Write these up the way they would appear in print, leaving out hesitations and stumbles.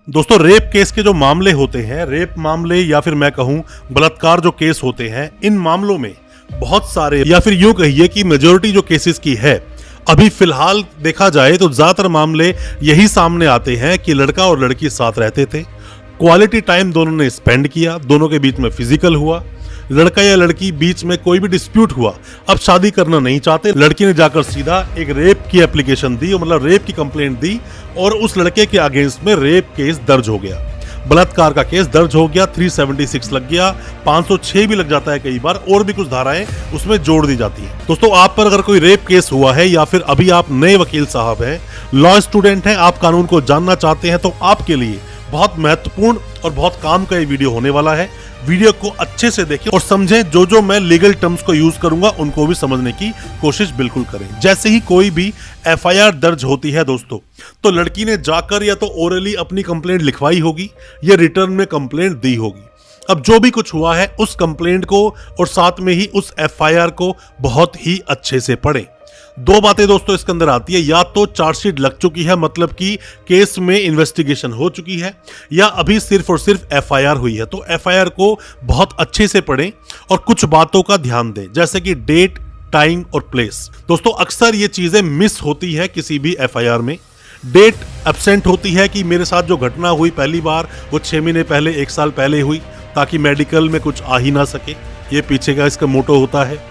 दोस्तों rape case के जो मामले होते हैं, रेप मामले या फिर मैं कहूं बलात्कार जो केस होते हैं, इन मामलों में बहुत सारे या फिर यूं कहिए कि मेजॉरिटी जो केसेस की है, अभी फिलहाल देखा जाए तो ज्यादातर मामले यही सामने आते हैं कि लड़का और लड़की साथ रहते थे, क्वालिटी टाइम दोनों ने स्पेंड किया, दोनों के बीच में फिजिकल हुआ, लड़का या लड़की बीच में कोई भी डिस्प्यूट हुआ, अब शादी करना नहीं चाहते, लड़की ने जाकर सीधा एक रेप की एप्लीकेशन दी, मतलब रेप की कंप्लेंट दी और उस लड़के के अगेंस्ट में रेप केस दर्ज हो गया, बलात्कार का केस दर्ज हो गया, 376 लग गया, 506 भी लग जाता है कई बार, और भी कुछ धाराएं उसमें जोड़ दी जाती है। दोस्तों आप पर अगर कोई रेप केस हुआ है या फिर अभी आप नए वकील साहब हैं, लॉ स्टूडेंट हैं, आप कानून को जानना चाहते हैं, तो आपके लिए बहुत महत्वपूर्ण और बहुत काम का ये वीडियो होने वाला है। वीडियो को अच्छे से देखें और समझें, जो मैं लीगल टर्म्स को यूज करूंगा उनको भी समझने की कोशिश बिल्कुल करें। जैसे ही कोई भी एफआईआर दर्ज होती है दोस्तों, तो लड़की ने जाकर या तो ओरली अपनी कंप्लेंट लिखवाई होगी या रिटर्न में कंप्लेंट दी होगी। अब जो भी कुछ हुआ है उस कंप्लेंट को और साथ में ही उस एफआईआर को बहुत ही अच्छे से पढ़ें। दो बातें दोस्तों इसके अंदर आती है, या तो चार्जशीट लग चुकी है, मतलब कि केस में इन्वेस्टिगेशन हो चुकी है, या अभी सिर्फ और सिर्फ एफआईआर हुई है। तो एफआईआर को बहुत अच्छे से पढ़ें और कुछ बातों का ध्यान दें, जैसे कि डेट, टाइम और प्लेस। दोस्तों अक्सर ये चीजें मिस होती है किसी भी एफआईआर में। डेट एब्सेंट होती है कि मेरे साथ जो घटना हुई पहली बार वो 6 महीने पहले, 1 साल पहले हुई, ताकि मेडिकल में कुछ आ ही ना सके, ये पीछे का इसका मोटो होता है।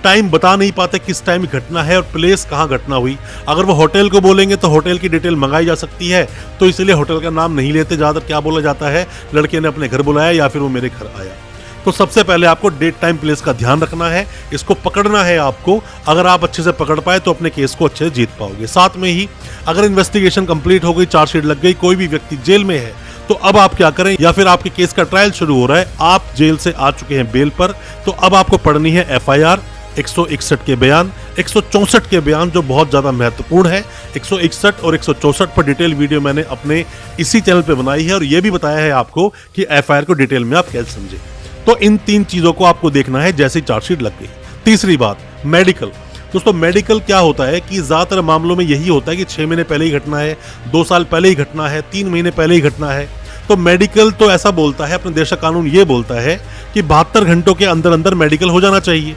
टाइम बता नहीं पाते किस टाइम घटना है, और प्लेस कहाँ घटना हुई। अगर वो होटल को बोलेंगे तो होटल की डिटेल मंगाई जा सकती है, तो इसलिए होटल का नाम नहीं लेते। ज्यादातर क्या बोला जाता है, लड़के ने अपने घर बुलाया या फिर वो मेरे घर आया। तो सबसे पहले आपको डेट, टाइम, प्लेस का ध्यान रखना है, इसको पकड़ना है आपको। अगर आप अच्छे से पकड़ पाए तो अपने केस को अच्छे से जीत पाओगे। साथ में ही अगर इन्वेस्टिगेशन कंप्लीट हो गई, चार्जशीट लग गई, कोई भी व्यक्ति जेल में है, तो अब आप क्या करें, या फिर आपके केस का ट्रायल शुरू हो रहा है, आप जेल से आ चुके हैं बेल पर, तो अब आपको पढ़नी है एफआईआर, 161 के बयान, 164 के बयान जो बहुत ज्यादा महत्वपूर्ण है। 161 और 164 पर डिटेल वीडियो मैंने अपने इसी चैनल पे बनाई है और यह भी बताया है आपको कि एफआईआर को डिटेल में आप कैसे समझे। तो इन 3 चीजों को आपको देखना है जैसे चार्जशीट लग गई। तीसरी बात, मेडिकल। दोस्तों मेडिकल क्या होता है कि ज्यादातर मामलों में यही होता है कि 6 महीने पहले ही घटना है, 2 साल पहले ही घटना है, 3 महीने पहले ही घटना है। तो मेडिकल तो ऐसा बोलता है, अपने देश का कानून ये बोलता है कि 72 घंटों के अंदर अंदर मेडिकल हो जाना चाहिए।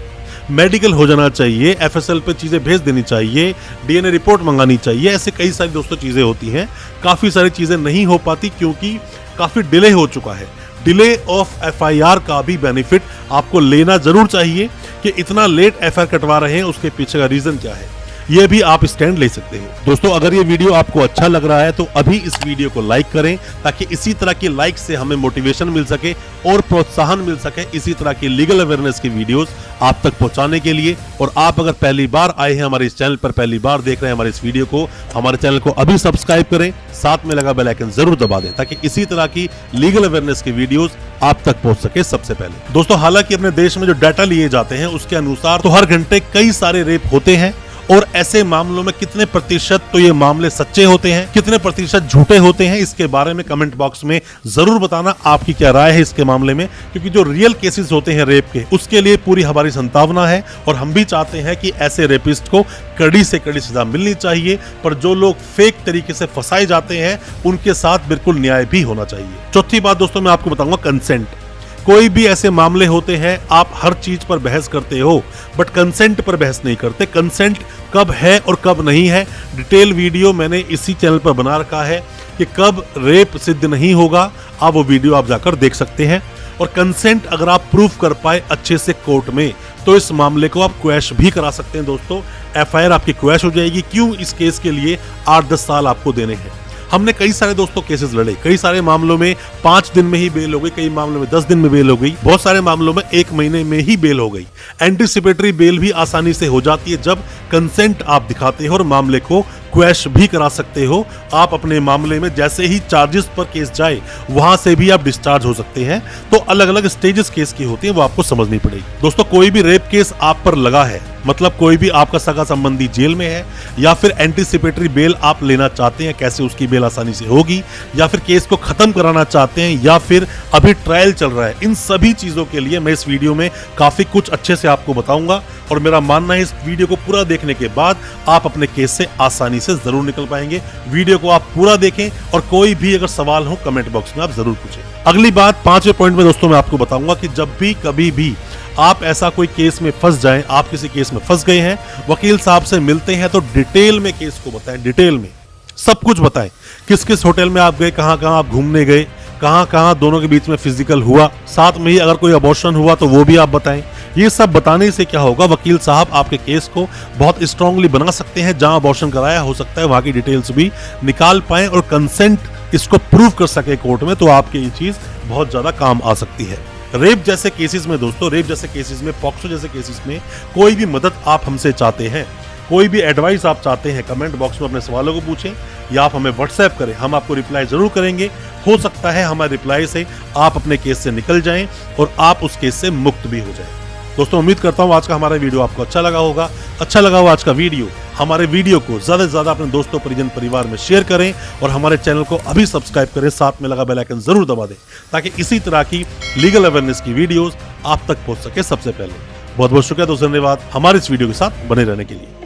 मेडिकल हो जाना चाहिए, एफएसएल पे चीजें भेज देनी चाहिए, डीएनए रिपोर्ट मंगानी चाहिए, ऐसे कई सारी दोस्तों चीजें होती हैं। काफी सारी चीजें नहीं हो पाती क्योंकि काफी डिले हो चुका है। डिले ऑफ एफआईआर का भी बेनिफिट आपको लेना जरूर चाहिए कि इतना लेट एफआईआर कटवा रहे हैं, उसके पीछे का रीजन क्या है, ये भी आप स्टैंड ले सकते हो। दोस्तों अगर ये वीडियो आपको अच्छा लग रहा है तो अभी इस वीडियो को लाइक करें, ताकि इसी तरह की लाइक से हमें मोटिवेशन मिल सके और प्रोत्साहन मिल सके इसी तरह की लीगल अवेयरनेस की वीडियोस आप तक पहुंचाने के लिए। और आप अगर पहली बार आए हैं हमारे इस चैनल पर, पहली बार देख रहे हैं हमारे इस वीडियो को, हमारे चैनल को अभी सब्सक्राइब करें, साथ में लगा बेल आइकन जरूर दबा दें, ताकि इसी तरह की लीगल अवेयरनेस की वीडियोस आप तक पहुंच सके सबसे पहले। दोस्तों हालांकि अपने देश में जो डाटा लिए जाते हैं उसके अनुसार तो हर घंटे कई सारे रेप होते हैं, और ऐसे मामलों में कितने प्रतिशत तो ये मामले सच्चे होते हैं, कितने प्रतिशत झूठे होते हैं, इसके बारे में कमेंट बॉक्स में जरूर बताना आपकी क्या राय है इसके मामले में। क्योंकि जो रियल केसेस होते हैं रेप के, उसके लिए पूरी हमारी संभावना है और हम भी चाहते हैं कि ऐसे रेपिस्ट को कड़ी से कड़ी सजा मिलनी चाहिए। पर जो लोग फेक तरीके से फंसाए जाते हैं उनके साथ बिल्कुल न्याय भी होना चाहिए। चौथी बात दोस्तों मैं आपको बताऊंगा, कंसेंट। कोई भी ऐसे मामले होते हैं, आप हर चीज पर बहस करते हो बट कंसेंट पर बहस नहीं करते। कंसेंट कब है और कब नहीं है, डिटेल वीडियो मैंने इसी चैनल पर बना रखा है कि कब रेप सिद्ध नहीं होगा, आप वो वीडियो आप जाकर देख सकते हैं। और कंसेंट अगर आप प्रूफ कर पाए अच्छे से कोर्ट में, तो इस मामले को आप क्वैश भी करा सकते हैं। दोस्तों एफआईआर आपकी क्वैश हो जाएगी। क्यों? इस केस के लिए 8-10 साल आपको देने हैं। हमने कई सारे दोस्तों केसेस लड़े, कई सारे मामलों में 5 दिन में ही बेल हो गई, कई मामलों में 10 दिन में बेल हो गई, बहुत सारे मामलों में 1 महीने में ही बेल हो गई। एंटीसिपेटरी बेल भी आसानी से हो जाती है जब कंसेंट आप दिखाते हो और मामले को क्वैश भी करा सकते हो। आप अपने मामले में जैसे ही चार्जेस पर केस जाए वहां से भी आप डिस्चार्ज हो सकते हैं। तो अलग अलग स्टेजेस केस की होती है, वो आपको समझनी पड़ेगी। दोस्तों कोई भी रेप केस आप पर लगा है मतलब कोई भी आपका सगा संबंधी जेल में है या फिर एंटीसिपेटरी बेल आप लेना चाहते हैं, कैसे उसकी बेल आसानी से होगी, या फिर केस को खत्म कराना चाहते हैं, या फिर अभी ट्रायल चल रहा है, इन सभी चीजों के लिए मैं इस वीडियो में काफी कुछ अच्छे से आपको बताऊंगा। और मेरा मानना है इस वीडियो को पूरा देखने के बाद आप अपने केस से आसानी से जरूर निकल पाएंगे। वीडियो को आप पूरा देखें और कोई भी अगर सवाल हो कमेंट बॉक्स में आप जरूर पूछें। अगली बात 5वें पॉइंट में दोस्तों मैं आपको बताऊंगा कि जब भी कभी भी आप ऐसा कोई केस में फंस जाएं, आप किसी केस में फंस गए हैं, वकील साहब से मिलते हैं तो डिटेल में केस को बताएं, डिटेल में सब कुछ बताएं। किस किस होटल में आप गए, कहां कहां आप घूमने गए, कहां कहां दोनों के बीच में फिजिकल हुआ, साथ में ही अगर कोई अबॉर्शन हुआ तो वो भी आप बताएं। ये सब बताने से क्या होगा, वकील साहब आपके केस को बहुत स्ट्रांगली बना सकते हैं। जहां अबॉर्शन कराया हो सकता है वहां की डिटेल्स भी निकाल पाएं और कंसेंट इसको प्रूव कर सके कोर्ट में, तो आपके ये चीज बहुत ज्यादा काम आ सकती है। रेप जैसे केसेस में दोस्तों, रेप जैसे केसेस में, पॉक्सो जैसे केसेस में कोई भी मदद आप हमसे चाहते हैं, कोई भी एडवाइस आप चाहते हैं, कमेंट बॉक्स में अपने सवालों को पूछें या आप हमें व्हाट्सएप करें, हम आपको रिप्लाई जरूर करेंगे। हो सकता है हमारे रिप्लाई से आप अपने केस से निकल जाएं और आप उस केस से मुक्त भी हो जाएं। दोस्तों उम्मीद करता हूं आज का हमारा वीडियो आपको अच्छा लगा होगा। अच्छा लगा हो आज का वीडियो, हमारे वीडियो को ज्यादा से ज्यादा अपने दोस्तों, परिजन, परिवार में शेयर करें और हमारे चैनल को अभी सब्सक्राइब करें, साथ में लगा बेल आइकन जरूर दबा दें ताकि इसी तरह की लीगल अवेयरनेस की वीडियोस आप तक पहुंच सके सबसे पहले। बहुत बहुत शुक्रिया दोस्तों, धन्यवाद हमारे इस वीडियो के साथ बने रहने के लिए।